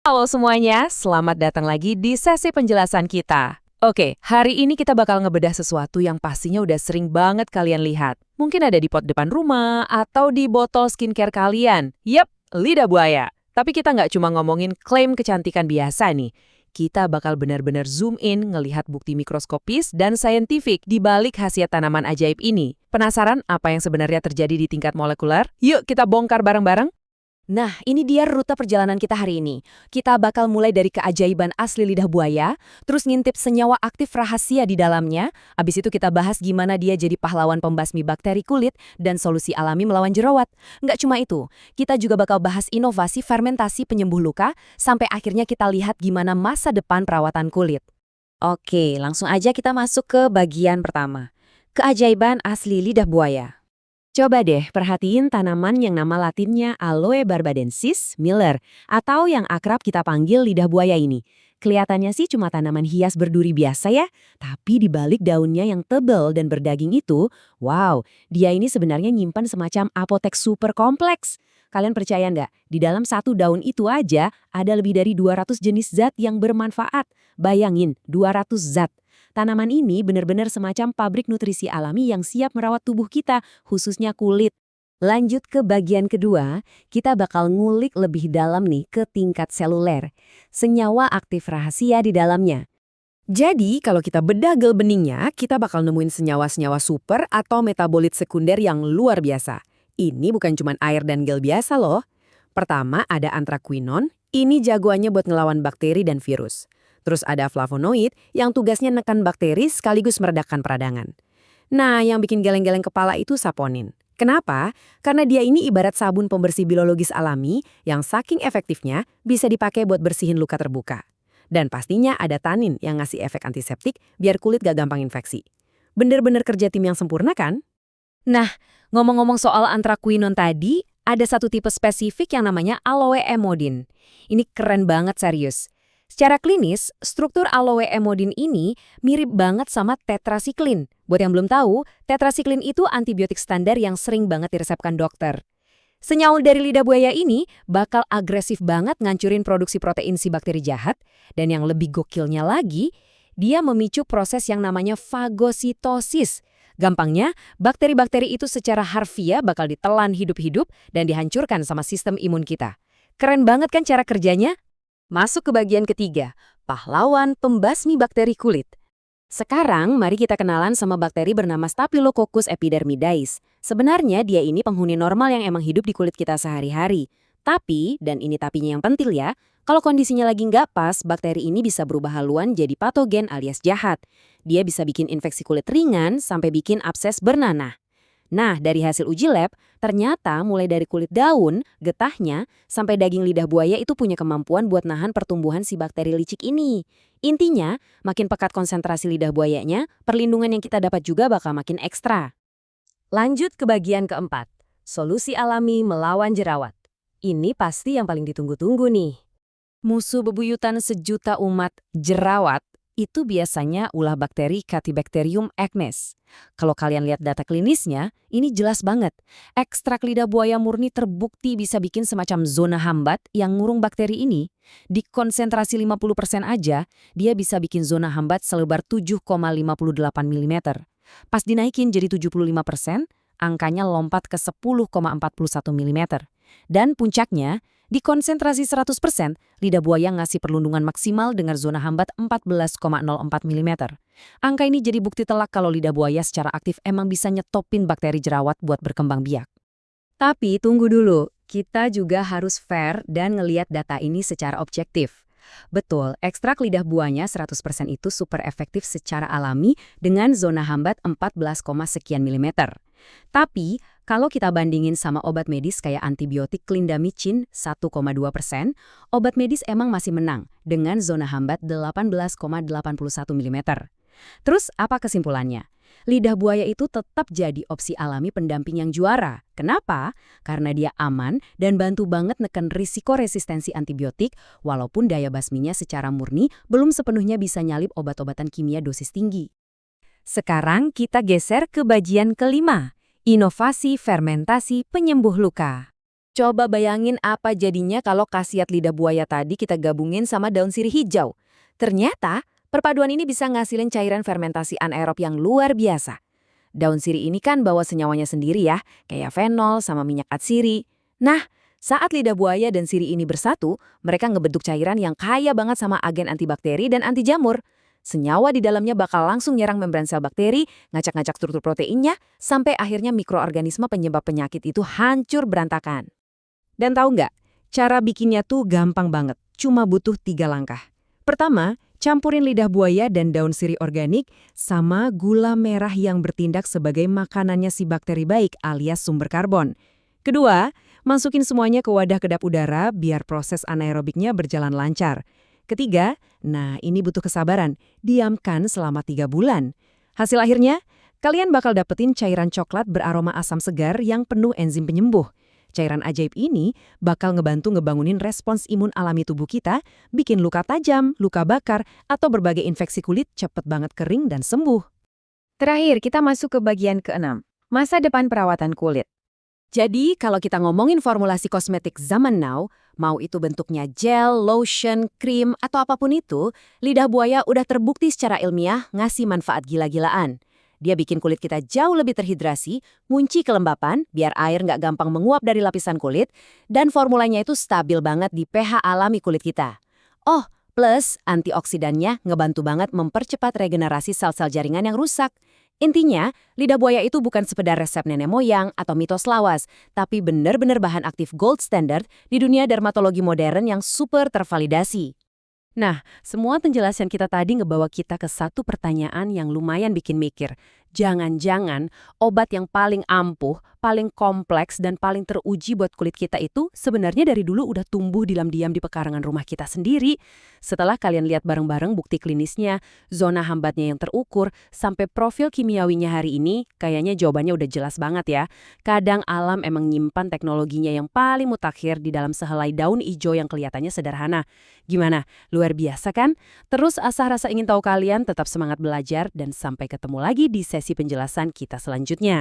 Halo semuanya, selamat datang lagi di sesi penjelasan kita. Oke, hari ini kita bakal ngebedah sesuatu yang pastinya udah sering banget kalian lihat. Mungkin ada di pot depan rumah atau di botol skincare kalian. Yep, lidah buaya. Tapi kita nggak cuma ngomongin klaim kecantikan biasa nih. Kita bakal benar-benar zoom in ngelihat bukti mikroskopis dan saintifik di balik khasiat tanaman ajaib ini. Penasaran apa yang sebenarnya terjadi di tingkat molekuler? Yuk kita bongkar bareng-bareng. Nah, ini dia rute perjalanan kita hari ini. Kita bakal mulai dari keajaiban asli lidah buaya, terus ngintip senyawa aktif rahasia di dalamnya, abis itu kita bahas gimana dia jadi pahlawan pembasmi bakteri kulit dan solusi alami melawan jerawat. Nggak cuma itu, kita juga bakal bahas inovasi fermentasi penyembuh luka, sampai akhirnya kita lihat gimana masa depan perawatan kulit. Oke, langsung aja kita masuk ke bagian pertama. Keajaiban asli lidah buaya. Coba deh perhatiin tanaman yang nama latinnya Aloe barbadensis Miller atau yang akrab kita panggil lidah buaya ini. Kelihatannya sih cuma tanaman hias berduri biasa ya, tapi di balik daunnya yang tebal dan berdaging itu, wow, dia ini sebenarnya nyimpan semacam apotek super kompleks. Kalian percaya nggak? Di dalam satu daun itu aja ada lebih dari 200 jenis zat yang bermanfaat. Bayangin, 200 zat. Tanaman ini benar-benar semacam pabrik nutrisi alami yang siap merawat tubuh kita, khususnya kulit. Lanjut ke bagian kedua, kita bakal ngulik lebih dalam nih ke tingkat seluler. Senyawa aktif rahasia di dalamnya. Jadi, kalau kita bedah gel beningnya, kita bakal nemuin senyawa-senyawa super atau metabolit sekunder yang luar biasa. Ini bukan cuma air dan gel biasa loh. Pertama ada anthraquinone, ini jagoannya buat ngelawan bakteri dan virus. Terus ada flavonoid yang tugasnya nekan bakteri sekaligus meredakan peradangan. Nah, yang bikin geleng-geleng kepala itu saponin. Kenapa? Karena dia ini ibarat sabun pembersih biologis alami yang saking efektifnya bisa dipakai buat bersihin luka terbuka. Dan pastinya ada tanin yang ngasih efek antiseptik biar kulit gak gampang infeksi. Bener-bener kerja tim yang sempurna kan? Nah, ngomong-ngomong soal anthraquinone tadi, ada satu tipe spesifik yang namanya aloe emodin. Ini keren banget serius. Secara klinis, struktur aloe emodin ini mirip banget sama tetrasiklin. Buat yang belum tahu, tetrasiklin itu antibiotik standar yang sering banget diresepkan dokter. Senyawa dari lidah buaya ini bakal agresif banget ngancurin produksi protein si bakteri jahat, dan yang lebih gokilnya lagi, dia memicu proses yang namanya fagositosis. Gampangnya, bakteri-bakteri itu secara harfiah bakal ditelan hidup-hidup dan dihancurkan sama sistem imun kita. Keren banget kan cara kerjanya? Masuk ke bagian ketiga, pahlawan pembasmi bakteri kulit. Sekarang, mari kita kenalan sama bakteri bernama Staphylococcus epidermidis. Sebenarnya dia ini penghuni normal yang emang hidup di kulit kita sehari-hari. Tapi, dan ini tapinya yang pentil ya, kalau kondisinya lagi nggak pas, bakteri ini bisa berubah haluan jadi patogen alias jahat. Dia bisa bikin infeksi kulit ringan sampai bikin abses bernanah. Nah, dari hasil uji lab, ternyata mulai dari kulit daun, getahnya, sampai daging lidah buaya itu punya kemampuan buat nahan pertumbuhan si bakteri licik ini. Intinya, makin pekat konsentrasi lidah buayanya, perlindungan yang kita dapat juga bakal makin ekstra. Lanjut ke bagian keempat, solusi alami melawan jerawat. Ini pasti yang paling ditunggu-tunggu nih. Musuh bebuyutan sejuta umat, jerawat, itu biasanya ulah bakteri Catibacterium acnes. Kalau kalian lihat data klinisnya, ini jelas banget. Ekstrak lidah buaya murni terbukti bisa bikin semacam zona hambat yang ngurung bakteri ini. Di konsentrasi 50% aja, dia bisa bikin zona hambat selebar 7,58 mm. Pas dinaikin jadi 75%, angkanya lompat ke 10,41 mm. Dan puncaknya, di konsentrasi 100%, lidah buaya ngasih perlindungan maksimal dengan zona hambat 14,04 mm. Angka ini jadi bukti telak kalau lidah buaya secara aktif emang bisa nyetopin bakteri jerawat buat berkembang biak. Tapi tunggu dulu, kita juga harus fair dan ngeliat data ini secara objektif. Betul, ekstrak lidah buahnya 100% itu super efektif secara alami dengan zona hambat 14, sekian milimeter. Tapi, kalau kita bandingin sama obat medis kayak antibiotik clindamycin 1,2%, obat medis emang masih menang dengan zona hambat 18,81 mm. Terus apa kesimpulannya? Lidah buaya itu tetap jadi opsi alami pendamping yang juara. Kenapa? Karena dia aman dan bantu banget neken risiko resistensi antibiotik walaupun daya basminya secara murni belum sepenuhnya bisa nyalip obat-obatan kimia dosis tinggi. Sekarang kita geser ke bagian kelima, inovasi fermentasi penyembuh luka. Coba bayangin apa jadinya kalau khasiat lidah buaya tadi kita gabungin sama daun sirih hijau. Ternyata, perpaduan ini bisa ngasilin cairan fermentasi anaerob yang luar biasa. Daun sirih ini kan bawa senyawanya sendiri ya, kayak fenol sama minyak atsiri. Nah, saat lidah buaya dan sirih ini bersatu, mereka ngebentuk cairan yang kaya banget sama agen antibakteri dan anti jamur. Senyawa di dalamnya bakal langsung nyerang membran sel bakteri, ngacak-ngacak struktur proteinnya, sampai akhirnya mikroorganisme penyebab penyakit itu hancur berantakan. Dan tahu nggak, cara bikinnya tuh gampang banget, cuma butuh 3 langkah. Pertama, campurin lidah buaya dan daun sirih organik sama gula merah yang bertindak sebagai makanannya si bakteri baik alias sumber karbon. Kedua, masukin semuanya ke wadah kedap udara biar proses anaerobiknya berjalan lancar. Ketiga, nah ini butuh kesabaran, diamkan selama 3 bulan. Hasil akhirnya, kalian bakal dapetin cairan coklat beraroma asam segar yang penuh enzim penyembuh. Cairan ajaib ini bakal ngebantu ngebangunin respons imun alami tubuh kita, bikin luka tajam, luka bakar, atau berbagai infeksi kulit cepet banget kering dan sembuh. Terakhir, kita masuk ke bagian ke-6, masa depan perawatan kulit. Jadi, kalau kita ngomongin formulasi kosmetik zaman now, mau itu bentuknya gel, lotion, krim, atau apapun itu, lidah buaya udah terbukti secara ilmiah ngasih manfaat gila-gilaan. Dia bikin kulit kita jauh lebih terhidrasi, ngunci kelembapan, biar air nggak gampang menguap dari lapisan kulit, dan formulanya itu stabil banget di pH alami kulit kita. Oh, plus antioksidannya ngebantu banget mempercepat regenerasi sel-sel jaringan yang rusak. Intinya, lidah buaya itu bukan sekedar resep nenek moyang atau mitos lawas, tapi benar-benar bahan aktif gold standard di dunia dermatologi modern yang super tervalidasi. Nah, semua penjelasan kita tadi ngebawa kita ke satu pertanyaan yang lumayan bikin mikir. Jangan-jangan obat yang paling ampuh, paling kompleks, dan paling teruji buat kulit kita itu sebenarnya dari dulu udah tumbuh diam-diam di pekarangan rumah kita sendiri. Setelah kalian lihat bareng-bareng bukti klinisnya, zona hambatnya yang terukur, sampai profil kimiawinya hari ini, kayaknya jawabannya udah jelas banget ya. Kadang alam emang nyimpan teknologinya yang paling mutakhir di dalam sehelai daun ijo yang kelihatannya sederhana. Gimana? Luar biasa kan? Terus asah rasa ingin tahu kalian, tetap semangat belajar, dan sampai ketemu lagi di sesi penjelasan kita selanjutnya.